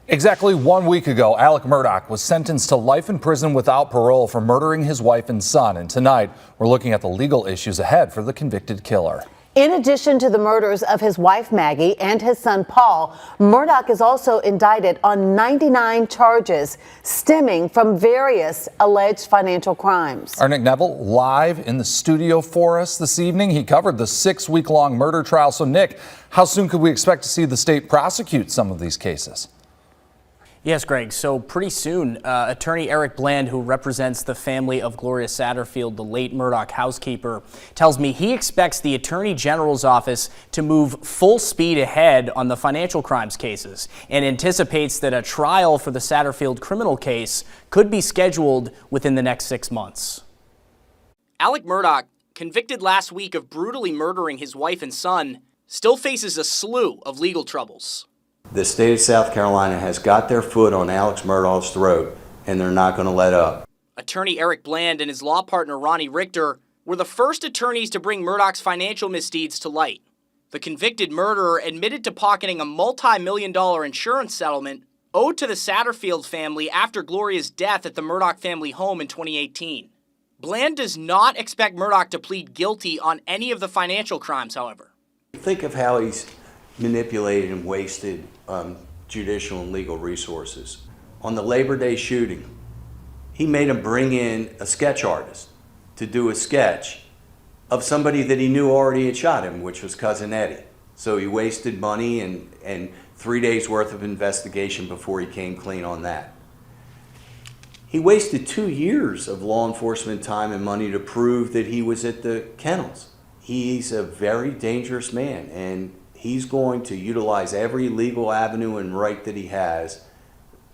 Exactly 1 week ago, Alec Murdaugh was sentenced to life in prison without parole for murdering his wife and son. And tonight, we're looking at the legal issues ahead for the convicted killer. In addition to the murders of his wife, Maggie, and his son, Paul, Murdaugh is also indicted on 99 charges stemming from various alleged financial crimes. Our Nick Neville live in the studio for us this evening. He covered the 6-week-long murder trial. So, Nick, how soon could we expect to see the state prosecute some of these cases? Yes, Greg. So pretty soon, attorney Eric Bland, who represents the family of Gloria Satterfield, the late Murdaugh housekeeper, tells me he expects the Attorney General's office to move full speed ahead on the financial crimes cases and anticipates that a trial for the Satterfield criminal case could be scheduled within the next 6 months. Alec Murdaugh, convicted last week of brutally murdering his wife and son, still faces a slew of legal troubles. The state of South Carolina has got their foot on Alex Murdaugh's throat, and they're not going to let up. Attorney Eric Bland and his law partner Ronnie Richter were the first attorneys to bring Murdaugh's financial misdeeds to light. The convicted murderer admitted to pocketing a multi-million-dollar insurance settlement owed to the Satterfield family after Gloria's death at the Murdaugh family home in 2018. Bland does not expect Murdaugh to plead guilty on any of the financial crimes, however. Think of how he's manipulated and wasted judicial and legal resources. On the Labor Day shooting, he made him bring in a sketch artist to do a sketch of somebody that he knew already had shot him, which was Cousin Eddie. So he wasted money and 3 days worth of investigation before he came clean on that. He wasted 2 years of law enforcement time and money to prove that he was at the kennels. He's a very dangerous man, and he's going to utilize every legal avenue and right that he has,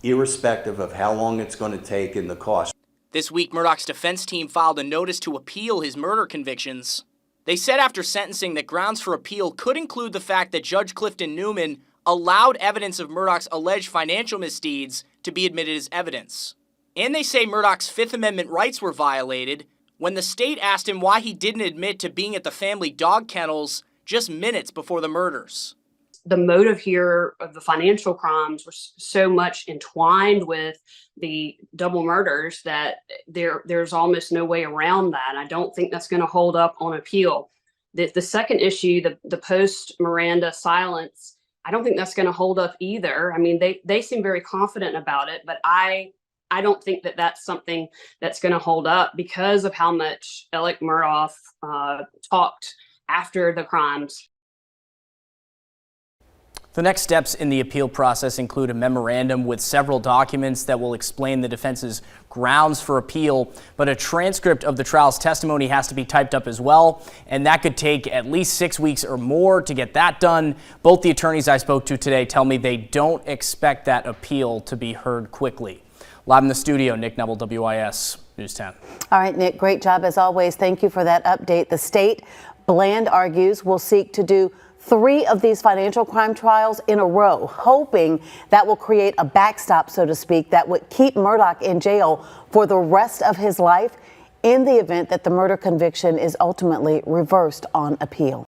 irrespective of how long it's going to take and the cost. This week, Murdaugh's defense team filed a notice to appeal his murder convictions. They said after sentencing that grounds for appeal could include the fact that Judge Clifton Newman allowed evidence of Murdaugh's alleged financial misdeeds to be admitted as evidence. And they say Murdaugh's Fifth Amendment rights were violated when the state asked him why he didn't admit to being at the family dog kennels just minutes before the murders. The motive here of the financial crimes were so much entwined with the double murders that there's almost no way around that. I don't think that's going to hold up on appeal. The second issue, the post-Miranda silence, I don't think that's going to hold up either. I mean, they seem very confident about it, but I don't think that that's something that's going to hold up because of how much Alec Murdaugh talked after the crimes. The next steps in the appeal process include a memorandum with several documents that will explain the defense's grounds for appeal, but a transcript of the trial's testimony has to be typed up as well, and that could take at least 6 weeks or more to get that done. Both the attorneys I spoke to today tell me they don't expect that appeal to be heard quickly. Live in the studio, Nick Neville, WIS News 10. All right, Nick, great job as always. Thank you for that update. The state, Bland argues, will seek to do 3 of these financial crime trials in a row, hoping that will create a backstop, so to speak, that would keep Murdaugh in jail for the rest of his life in the event that the murder conviction is ultimately reversed on appeal.